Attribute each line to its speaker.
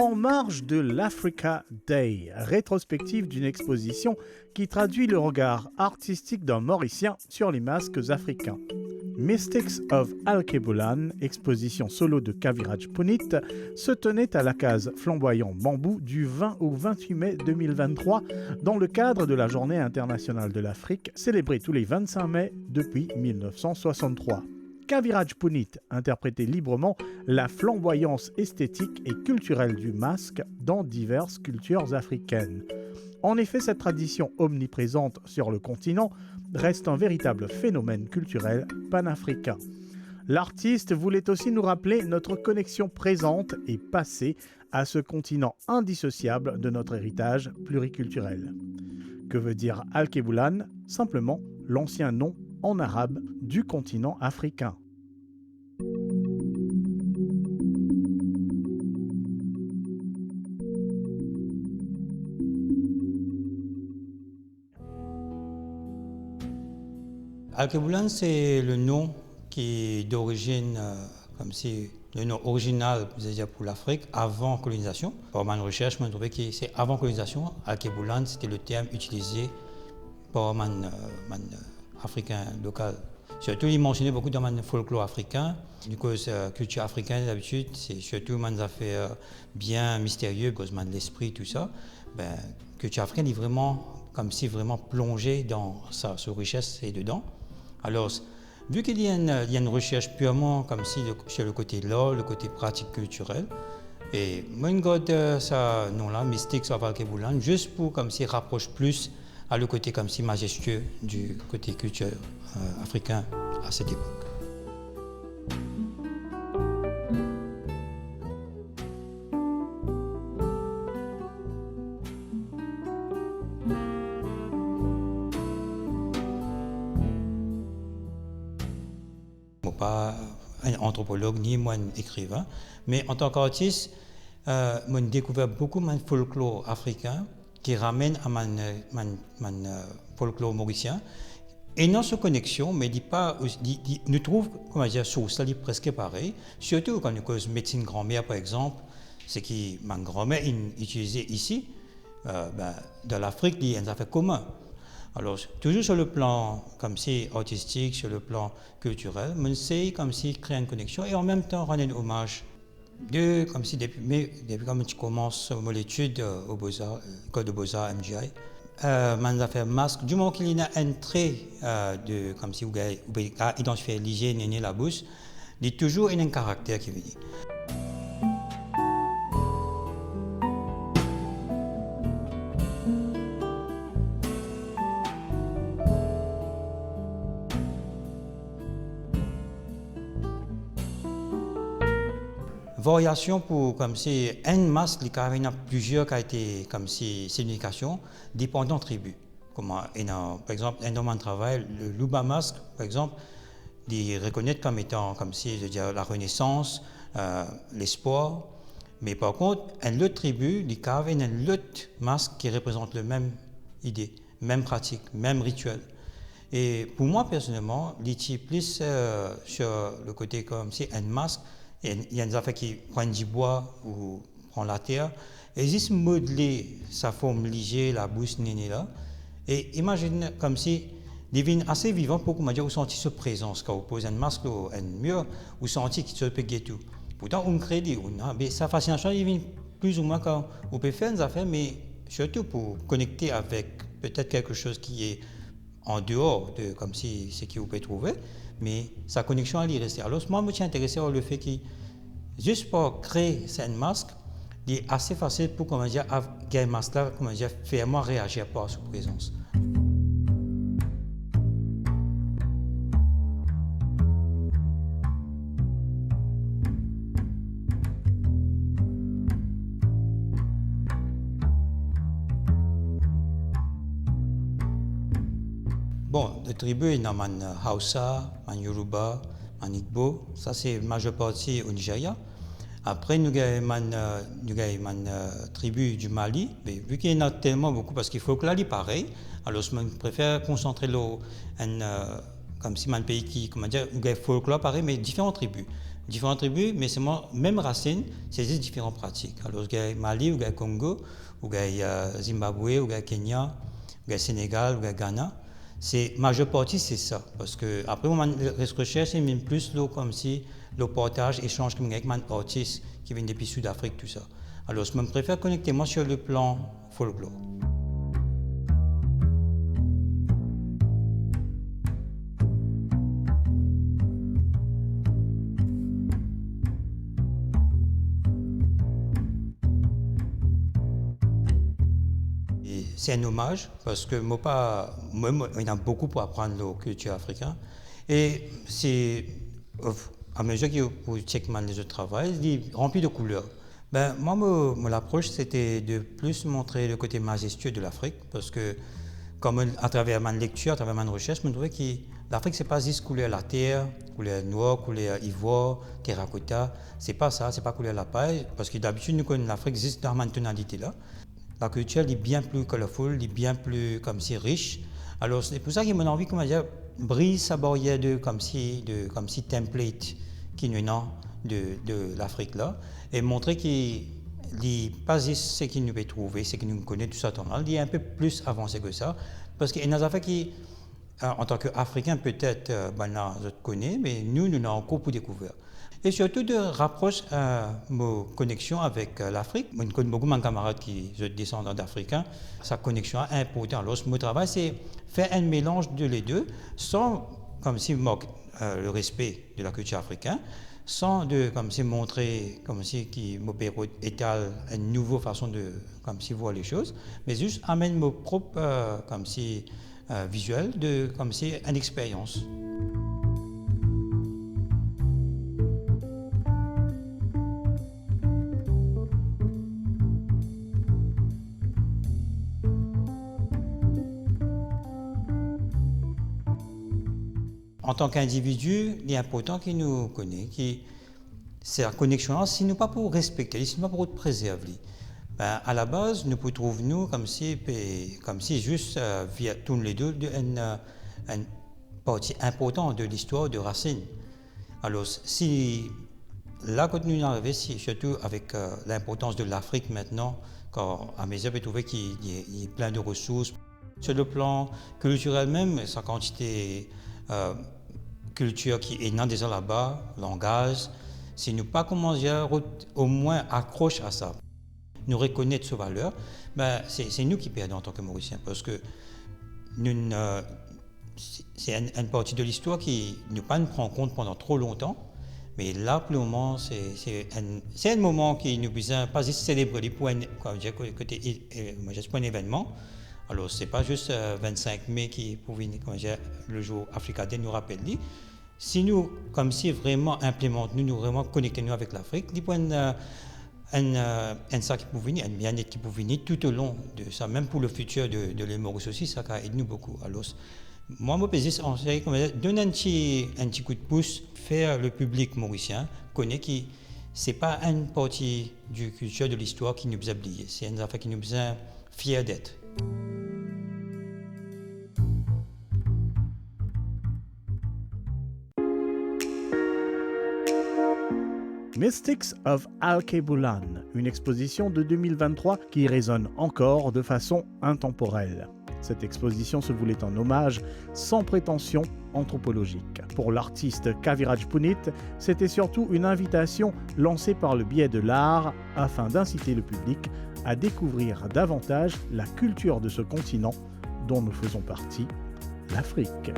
Speaker 1: En marge de l'Africa Day, rétrospective d'une exposition qui traduit le regard artistique d'un Mauricien sur les masques africains. Mystics of Alkebulan, exposition solo de Kaviraj Punit, se tenait à la case Flamboyant Bambou du 20 au 28 mai 2023 dans le cadre de la Journée internationale de l'Afrique, célébrée tous les 25 mai depuis 1963. Kaviraj Punit interprétait librement la flamboyance esthétique et culturelle du masque dans diverses cultures africaines. En effet, cette tradition omniprésente sur le continent reste un véritable phénomène culturel panafricain. L'artiste voulait aussi nous rappeler notre connexion présente et passée à ce continent indissociable de notre héritage pluriculturel. Que veut dire Alkebulan ? Simplement l'ancien nom en arabe du continent africain.
Speaker 2: Alkebulan, c'est le nom qui est d'origine, comme si le nom original, c'est-à-dire pour l'Afrique, avant colonisation. Par ma recherche, je trouvé que c'est avant colonisation. Alkebulan, c'était le terme utilisé par man africain local. Surtout, il mentionnait beaucoup dans le folklore africain. Du coup, culture africaine, d'habitude, c'est surtout des affaires bien mystérieuses, cause de l'esprit, tout ça. Culture africaine est vraiment, comme si vraiment plongée dans sa richesse et dedans. Alors, vu qu'il y a une recherche purement comme si sur le côté de l'art, le côté pratique culturel, et moi, je garde ça nom-là, Mystics of Alkebulan, juste pour comme si rapproche plus à le côté comme si majestueux du côté culture africain à cette époque. Je ne suis pas un anthropologue ni moi un écrivain, mais en tant qu'artiste, j'ai découvert beaucoup de folklore africain qui ramène à mon folklore mauricien. Et dans cette connexion, mais nous trouve, comment dire, ça est presque pareil. Surtout quand nous cause médecine grand-mère, par exemple, ce que ma grand-mère utilisait ici, dans l'Afrique, il y a un affaire commun. Alors, toujours sur le plan comme si artistique, sur le plan culturel, on essaie comme si créer une connexion et en même temps rendre un hommage. Comme si depuis quand tu commences mon étude au Beaux-Arts, École de Beaux-Arts MGI, on a fait masque. Du moment qu'il y a un trait comme si vous avez identifié l'hygiène et la bouche, il y a toujours un caractère qui veut dire. Variation pour comme si un masque, il y a plusieurs qui a été comme si signification dépendant tribu. Par exemple, un homme en travail, le Luba masque, par exemple, il reconnaît comme étant comme si je veux dire, la renaissance, l'espoir. Mais par contre, une autre tribu, il y a un autre masque qui représente la même idée, même pratique, même rituel. Et pour moi personnellement, il est plus sur le côté comme si un masque. Il y a des affaires qui prennent du bois ou prennent la terre et juste modeler sa forme légère, la bouche nénée là. Et imagine comme si devient assez vivant pour qu'on vous sentiez cette présence quand vous posez un masque ou un mur, vous sentez qu'il se peut tout. Pourtant, on crée mais sa fascination devient plus ou moins quand on peut faire des affaires, mais surtout pour connecter avec peut-être quelque chose qui est en dehors de comme si ce que vous pouvez trouver. Mais sa connexion elle y reste. Alors moi je me suis intéressé au fait que juste pour créer ce masque, il est assez facile pour comment dire un masque là comment dire faire moi réagir par sa présence. Bon, les tribus, il y a Hausa, Yoruba, Igbo, ça c'est la majeure partie au Nigeria. Après, nous avons une tribu du Mali, mais vu qu'il y en a tellement beaucoup, parce qu'il faut que là, il pareil, alors je préfère concentrer comme si un pays qui, comment dire, il y a folklore pareil, mais différentes tribus. Différentes tribus, mais c'est même racine, c'est juste différentes pratiques. Alors, il y a Mali, il y a Congo, il y a Zimbabwe, il y a Kenya, il y a Sénégal, il y a Ghana. C'est majeure partie, c'est ça. Parce que après, les recherches, c'est même plus comme si le partage, échange comme avec les artistes qui viennent depuis Sud-Afrique, tout ça. Alors, je préfère connecter moi sur le plan folklore. C'est un hommage parce que moi, il y a beaucoup pour apprendre la culture africaine. Et c'est, à mesure que vous checkez les autres travail, il est rempli de couleurs. Ben, moi, mon approche, c'était de plus montrer le côté majestueux de l'Afrique parce que, comme à travers ma lecture, à travers ma recherche, je me trouvais que l'Afrique, ce n'est pas juste couleur la terre, couleur noire, couleur ivoire, terracotta. C'est pas ça, c'est pas couleur la paille. Parce que d'habitude, nous connaissons l'Afrique juste dans cette tonalité-là. La culture est bien plus colorful, elle est bien plus comme si riche. Alors c'est pour ça que mon envie, comment dire, brise sa barrière de comme si template qui nous a de l'Afrique là et montrer qu'il n'est pas juste ce qu'il nous peut trouver, ce qu'il nous connaît tout ça, il est un peu plus avancé que ça parce qu'il y a des affaires qui en tant qu'Africains peut-être je connais, mais nous avons encore pour découvrir. Et surtout de rapprocher ma connexion avec l'Afrique. Je connais beaucoup de camarades qui sont descendants d'Africains. Sa connexion est importante. Alors, mon travail, c'est faire un mélange de les deux, sans comme si moque le respect de la culture africaine, sans comme si montrer comme si qui étale une nouvelle façon de comme si voir les choses, mais juste amène mon propre comme si visuel de comme si une expérience. En tant qu'individu, il est important qu'il nous connaisse, c'est la connexion, ce n'est pas pour respecter, ce n'est pas pour préserver. Ben, à la base, nous pouvons trouver nous comme si juste via tous les deux une partie importante de l'histoire de Racine. Alors, si là, quand nous arrivons, surtout avec l'importance de l'Afrique maintenant, quand à mes yeux, je trouve qu'il y a plein de ressources. Sur le plan culturel même, sa quantité culture qui est dans déjà là-bas, langage, si nous pas commencer au moins accroche à ça, nous reconnaître ces valeurs, ben c'est nous qui perdons en tant que Mauriciens parce que c'est une partie de l'histoire qui ne pas nous prend en compte pendant trop longtemps, mais là pour le moment c'est un moment qui nous besoin pas juste célébrer pour un événement. Alors, ce n'est pas juste 25 mai qui pouvait, le jour Africa Day nous rappelle. Si nous, comme si vraiment implémentons, nous vraiment connectons avec l'Afrique, il y a un ça qui peut venir, un bien-être qui peut venir tout au long de ça, même pour le futur de les Maurice aussi, ça aide nous beaucoup. Alors, moi, je peux donner un petit coup de pouce, faire le public mauricien connaître que ce n'est pas une partie du culture de l'histoire qui nous a oublié, c'est une affaire qui nous a fiers d'être.
Speaker 1: Mystics of Alkebulan, une exposition de 2023 qui résonne encore de façon intemporelle. Cette exposition se voulait un hommage sans prétention anthropologique. Pour l'artiste Kaviraj Punit, c'était surtout une invitation lancée par le biais de l'art afin d'inciter le public à découvrir davantage la culture de ce continent dont nous faisons partie, l'Afrique.